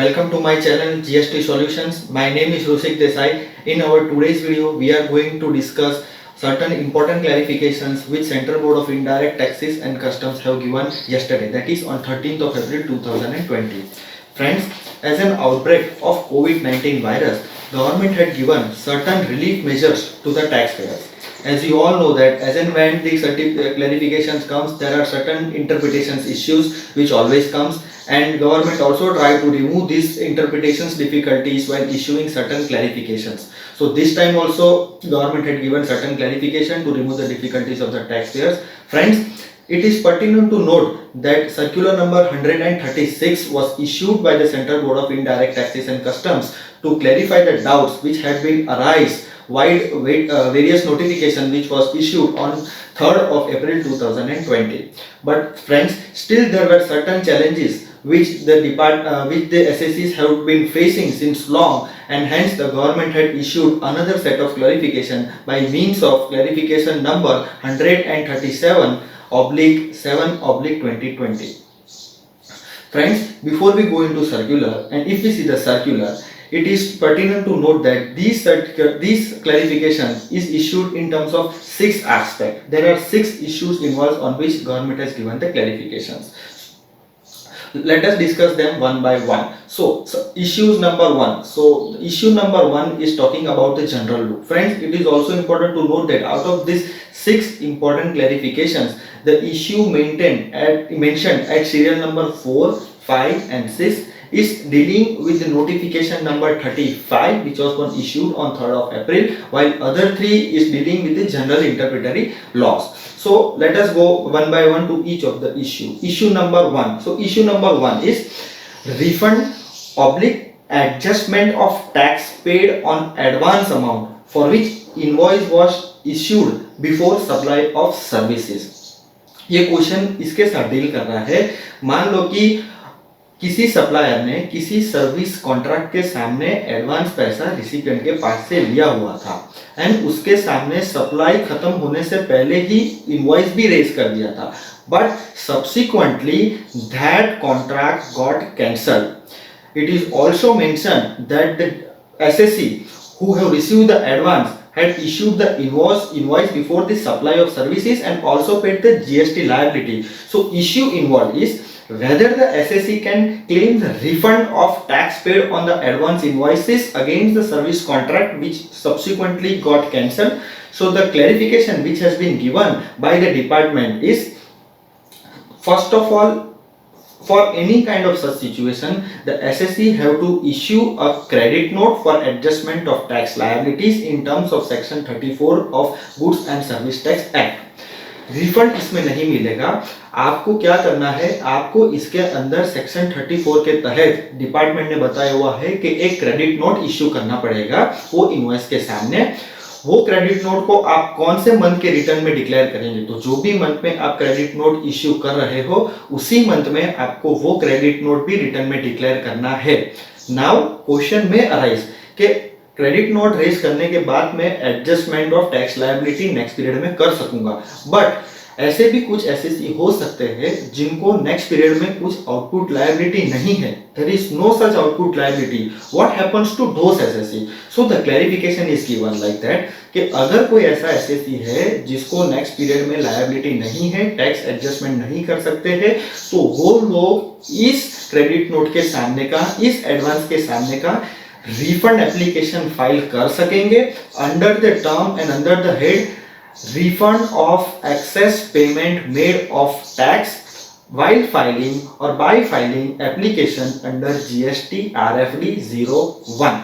Welcome to my channel GST Solutions. My name is Rusik Desai. In our today's video, we are going to discuss certain important clarifications which Central Board of Indirect Taxes and Customs have given yesterday, that is on 13th of April 2020. Friends, as an outbreak of COVID-19 virus, government had given certain relief measures to the taxpayers. As you all know that as and when the clarifications comes, there are certain interpretations issues which always comes, and government also try to remove these interpretations difficulties while issuing certain clarifications. So this time also government had given certain clarification to remove the difficulties of the taxpayers. Friends, it is pertinent to note that circular number 136 was issued by the Central Board of Indirect Taxes and Customs to clarify the doubts which had been arise while various notification which was issued on 3rd of April 2020. But friends, still there were certain challenges which the SSCs have been facing since long, and hence the government had issued another set of clarification by means of clarification number 137/7/2020. Friends, before we go into circular, and if we see the circular, it is pertinent to note that these clarifications is issued in terms of 6 aspects. There are 6 issues involved on which government has given the clarifications. Let us discuss them one by one. So issues number 1. So issue number 1 is talking about the general look. Friends, it is also important to note that out of these 6 important clarifications, the issue mentioned at serial number 4, 5 and 6 is dealing with the notification number 35 which was issued on 3rd of April, while other 3 is dealing with the general interpretatory laws. So let us go one by one to each of the issue. Issue number 1. So issue number 1 is refund / adjustment of tax paid on advance amount for which invoice was issued before supply of services. ये question इसके साथ deal कर रहा है. मान लो कि किसी supplier ने किसी सर्विस कॉन्ट्रैक्ट के सामने एडवांस पैसा रिसिपिएंट के पास से लिया हुआ था एंड उसके सामने सप्लाई खत्म होने से पहले ही इनवॉइस भी रेज कर दिया था, but subsequently that contract got cancelled. It is also mentioned that the assessee who have received the advance had issued the invoice before the supply of services and also paid the GST liability. So issue involved is whether the SSC can claim the refund of tax paid on the advance invoices against the service contract which subsequently got cancelled. So the clarification which has been given by the department is, first of all, for any kind of such situation, the SSC have to issue a credit note for adjustment of tax liabilities in terms of section 34 of Goods and Service Tax Act. Refund इसमें नहीं मिलेगा. आपको क्या करना है, आपको इसके अंदर सेक्शन 34 के तहत डिपार्टमेंट ने बताया हुआ है कि एक क्रेडिट नोट इश्यू करना पड़ेगा वो इनवॉइस के सामने. वो क्रेडिट नोट को आप कौन से मंथ के रिटर्न में डिक्लेयर करेंगे, तो जो भी मंथ में आप क्रेडिट नोट इश्यू कर रहे हो उसी मंथ में आपको वो क्रेडिट नोट भी रिटर्न में डिक्लेयर करना है. नाउ क्वेश्चन में अराइज कि क्रेडिट नोट रेज करने के बाद में adjustment of tax liability next period में कर सकूंगा, बट ऐसे भी कुछ एसएससी हो सकते हैं जिनको नेक्स्ट पीरियड में कुछ आउटपुट लायबिलिटी नहीं है. There is no such output liability. What happens to those SSC? So the clarification is given like that कि अगर कोई ऐसा एसएससी है जिसको नेक्स्ट पीरियड में लायबिलिटी नहीं है, टैक्स एडजस्टमेंट नहीं कर सकते हैं, तो वो लोग इस क्रेडिट नोट के सामने का, इस एडवांस के सामने का रिफंड एप्लीकेशन फाइल कर सकेंगे under the term and under the head refund of excess payment made of tax while filing or by filing application under GST RFD 01.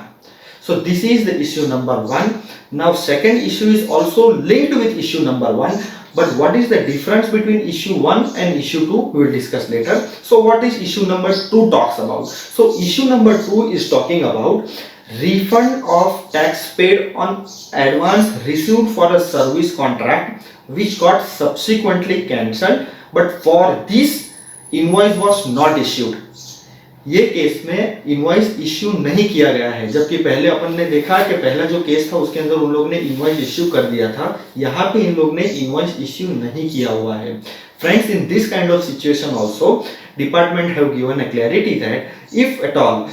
So this is the issue number 1. Now second issue is also linked with issue number 1, but what is the difference between issue 1 and issue 2 we will discuss later. So what is issue number 2 talks about? So issue number 2 is talking about refund of tax paid on advance received for a service contract which got subsequently cancelled, but for this invoice was not issued. ये case में invoice issue नहीं किया गया है, जबकि पहले अपन ने देखा कि पहला जो केस था उसके अंदर उन लोगों ने इनवॉइस इश्यू कर दिया था. यहाँ पे इन लोग ने इनवॉइस इश्यू नहीं किया हुआ है. Friends, in this kind of situation also, department have given a clarity that if at all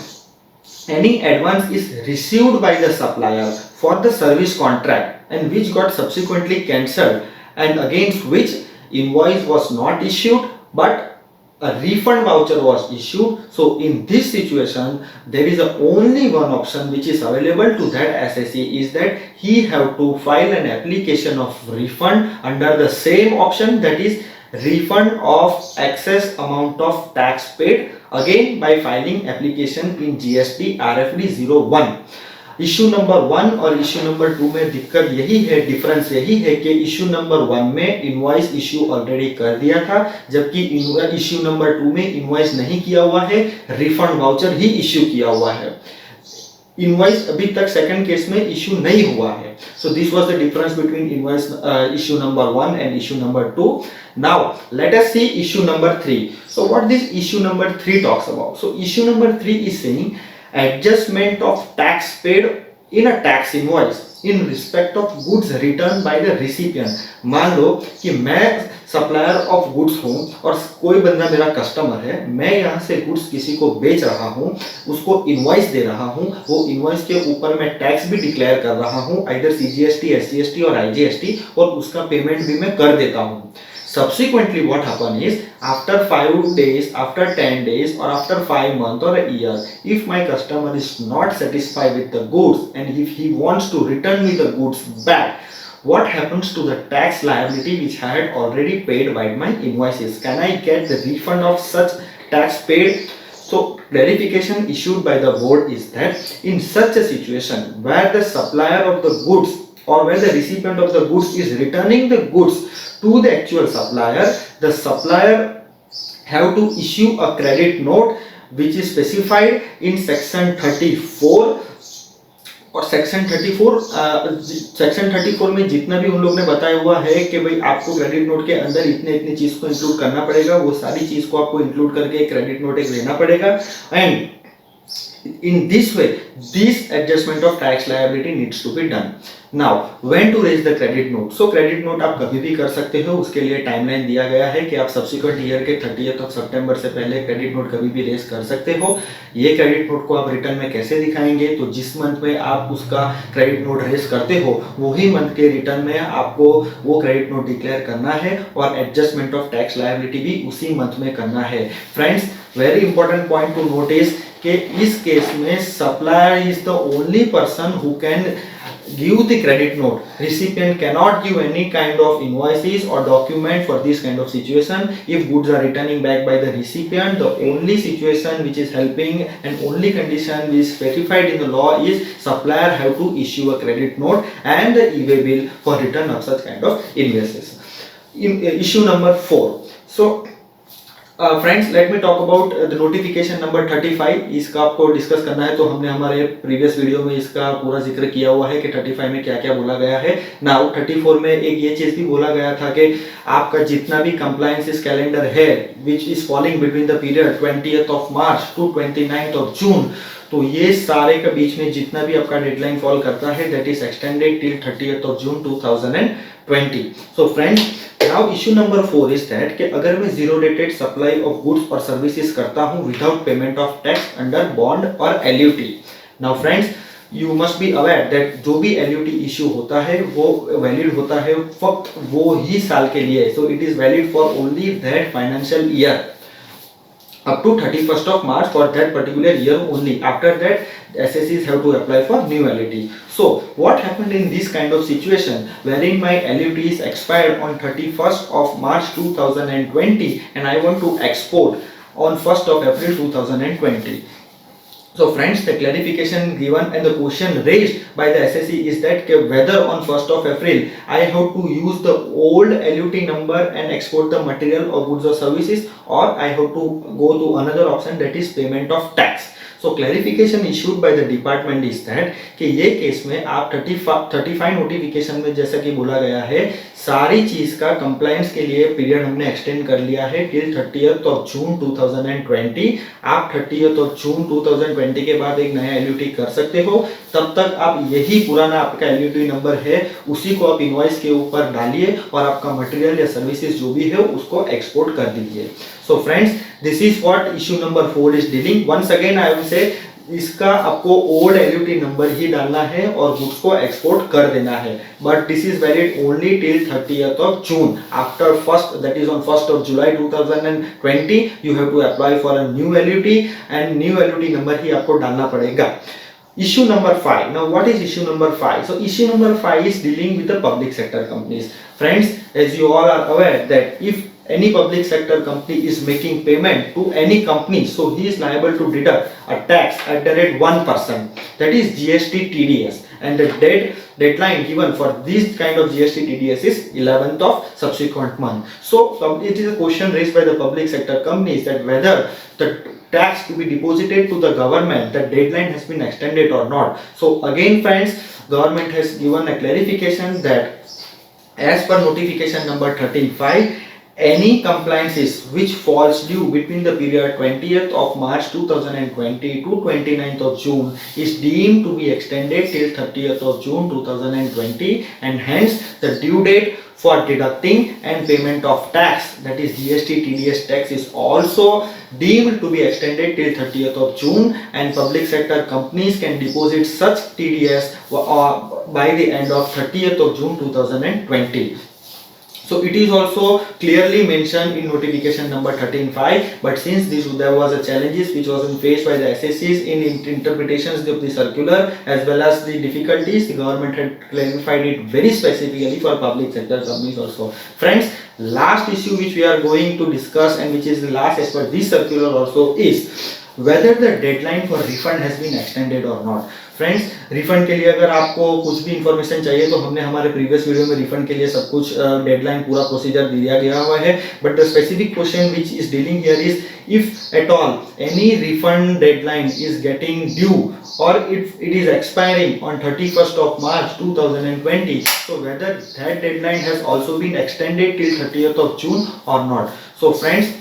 any advance is received by the supplier for the service contract and which got subsequently cancelled and against which invoice was not issued but a refund voucher was issued. So in this situation there is a only one option which is available to that assessee, is that he have to file an application of refund under the same option, that is refund of excess amount of tax paid, again by filing application in GST RFD 01. Issue number 1 और issue number 2 में दिक्कत यही है, difference यही है कि issue number 1 में invoice issue already कर दिया था, जबकि इश्यू नंबर 2 में इनवॉइस नहीं किया हुआ है, रिफंड वाउचर ही इश्यू किया हुआ है, इनवॉइस अभी तक सेकंड केस में इश्यू नहीं हुआ है. So this was the difference between invoice issue number 1 and issue number 2. Now let us see issue number 3. So what this issue number 3 talks about. So issue number 3 is saying adjustment of tax paid in a tax invoice in respect of goods returned by the recipient. मान लो कि मैं supplier of goods हूँ और कोई बंदा मेरा customer है, मैं यहाँ से गुड्स किसी को बेच रहा हूँ, उसको इनवॉइस दे रहा हूँ, वो इनवॉइस के ऊपर मैं टैक्स भी डिक्लेयर कर रहा हूँ, आइदर CGST, SGST और IGST, और उसका पेमेंट भी मैं कर देता हूँ. Subsequently, what happen is after 5 days, after 10 days, or after 5 months or a year, if my customer is not satisfied with the goods and if he wants to return me the goods back, what happens to the tax liability which I had already paid by my invoices? Can I get the refund of such tax paid? So clarification issued by the board is that in such a situation where the supplier of the goods or where the recipient of the goods is returning the goods to the actual supplier, the supplier have to issue a credit note which is specified in section 34. और section 34 में जितना भी उन लोग ने बताया हुआ है कि भाई आपको क्रेडिट नोट के अंदर इतने इतने चीज को इंक्लूड करना पड़ेगा, वो सारी चीज को आपको इंक्लूड करके क्रेडिट नोट एक लेना पड़ेगा. And in this way this adjustment of tax liability needs to be done. Now when to raise the credit note? So credit note आप कभी भी कर सकते हो, उसके लिए टाइमलाइन दिया गया है कि आप सब्सिक्वेंट ईयर के 30th सितंबर से पहले क्रेडिट नोट कभी भी रेज कर सकते हो. ये क्रेडिट नोट को आप रिटर्न में कैसे दिखाएंगे? तो जिस मंथ में आप उसका क्रेडिट नोट रेज करते हो वही मंथ के रिटर्न में आपको वो क्रेडिट नोट डिक्लेयर करना है और एडजस्टमेंट ऑफ टैक्स लायबिलिटी भी उसी मंथ में करना है. Friends, very important point two notice कि इस केस में supplier is the only person who can give the credit note. Recipient cannot give any kind of invoices or document for this kind of situation. If goods are returning back by the recipient, the only situation which is helping and only condition which is specified in the law is supplier have to issue a credit note and the e-way bill for return of such kind of invoices. Issue number 4. So friends, let me talk about the notification number 35. इसका आपको discuss करना है तो हमने हमारे previous video में इसका पूरा जिक्र किया हुआ है कि 35 में क्या क्या बोला गया है. नाउ 34 में एक ये चीज भी बोला गया था कि आपका जितना भी कंप्लायंसेस कैलेंडर है which is falling between the period 20th March two 29th जून, तो ये सारे के बीच में जितना भी आपका डेडलाइन फॉल करता है that is extended till 30th June 2020. So friends, now issue number 4 is that कि अगर मैं zero rated supply of goods और सर्विसेज करता हूं without payment of tax under bond और LUT. Now friends, you must be aware that जो भी LUT issue होता है वो वैलिड होता है फक्त वो ही साल के लिए. So it is valid for only that financial year up to 31st of March for that particular year only. After that, SSEs have to apply for new LUT. So, what happened in this kind of situation wherein my LUT is expired on 31st of March 2020 and I want to export on 1st of April 2020. So friends, the clarification given and the question raised by the SSE is that whether on 1st of April I have to use the old LUT number and export the material or goods or services, or I have to go to another option, that is payment of tax. So clarification issued by the department is that कि ये case में आप 35 notification में जैसा कि बोला गया है सारी चीज का कंप्लायंस के लिए पीरियड हमने एक्सटेंड कर लिया है टिल 30th जून 2020. आप 30th जून 2020 के बाद एक नया एलयूटी कर सकते हो. तब तक आप यही पुराना आपका एलयूटी नंबर है उसी को आप इनवॉइस के ऊपर डालिए और आपका मटेरियल या सर्विसेज जो भी है उसको एक्सपोर्ट कर दीजिए. So friends, this is what issue number 4 is dealing. Once again I will say इसका आपको ओल्ड एलयूटी नंबर ही डालना है और गुड्स को एक्सपोर्ट कर देना है, but this is valid only till 30th of June. After first, that is on 1st of July 2020, you have to apply for a new LUT and new LUT number ही आपको डालना पड़ेगा. Issue number 5. Now what is issue number 5? So issue number 5 is dealing with the public sector companies. Friends, as you all are aware that if any public sector company is making payment to any company, so he is liable to deduct a tax at the rate 1%, that is GST TDS, and the deadline given for this kind of GST TDS is 11th of subsequent month. So it is a question raised by the public sector companies that whether the tax to be deposited to the government, the deadline has been extended or not. So again friends, government has given a clarification that as per notification number 35, any compliances which falls due between the period 20th of March 2020 to 29th of June is deemed to be extended till 30th of June 2020, and hence the due date for deducting and payment of tax, that is GST TDS tax, is also deemed to be extended till 30th of June, and public sector companies can deposit such TDS by the end of 30th of June 2020. So it is also clearly mentioned in notification number 13.5, but since there was a challenges which was faced by the SSCs in interpretations of the circular as well as the difficulties, the government had clarified it very specifically for public sector companies also. Friends, last issue which we are going to discuss and which is the last as per this circular also is whether the deadline for refund has been extended or not. Friends, refund के लिए अगर आपको कुछ भी information चाहिए तो हमने हमारे प्रीवियस वीडियो में रिफंड के लिए सब कुछ डेडलाइन पूरा प्रोसीजर दिया गया हुआ है, but the specific question which is dealing here is if at all any refund deadline is getting due or if it is expiring on 31st of March 2020, so whether that deadline has also been extended till 30th of June or not. So friends,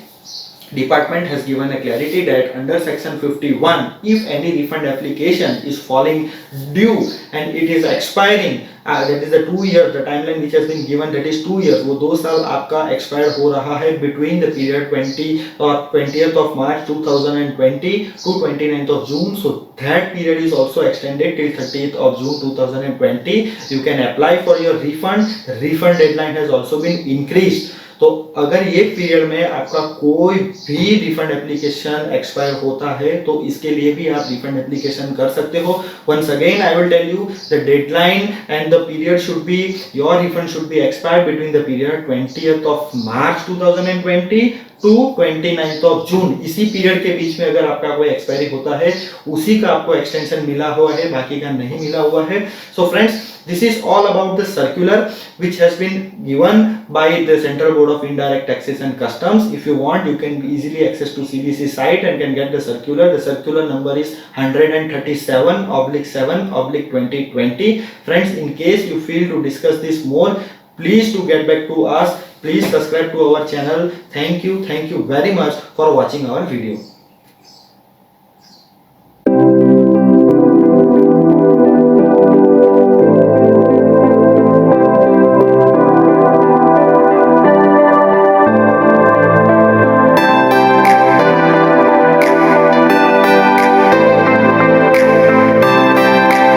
Department has given a clarity that under section 51, if any refund application is falling due and it is expiring, that is the 2 years, the timeline which has been given, that is 2 years, वो 2 साल आपका expired हो रहा है between the period 20th of March 2020 to 29th of June, so that period is also extended till 30th of June 2020. You can apply for your refund. The refund deadline has also been increased. तो अगर ये period में आपका कोई भी refund application expire होता है तो इसके लिए भी आप रिफंड एप्लीकेशन कर सकते हो. Once again I will tell you the deadline and the period should be, your refund should be expired between the period 20th of March 2020 to 29th of June. इसी पीरियड के बीच में अगर आपका कोई एक्सपायरी होता है उसी का आपको एक्सटेंशन मिला हुआ है, बाकी का नहीं मिला हुआ है. So friends, this is all about the circular which has been given by the Central Board of Indirect Taxes and Customs. If you want, you can easily access to CBIC site and can get the circular. The circular number is 137/7/2020. Friends, in case you feel to discuss this more, please to get back to us. Please subscribe to our channel. Thank you very much for watching our video.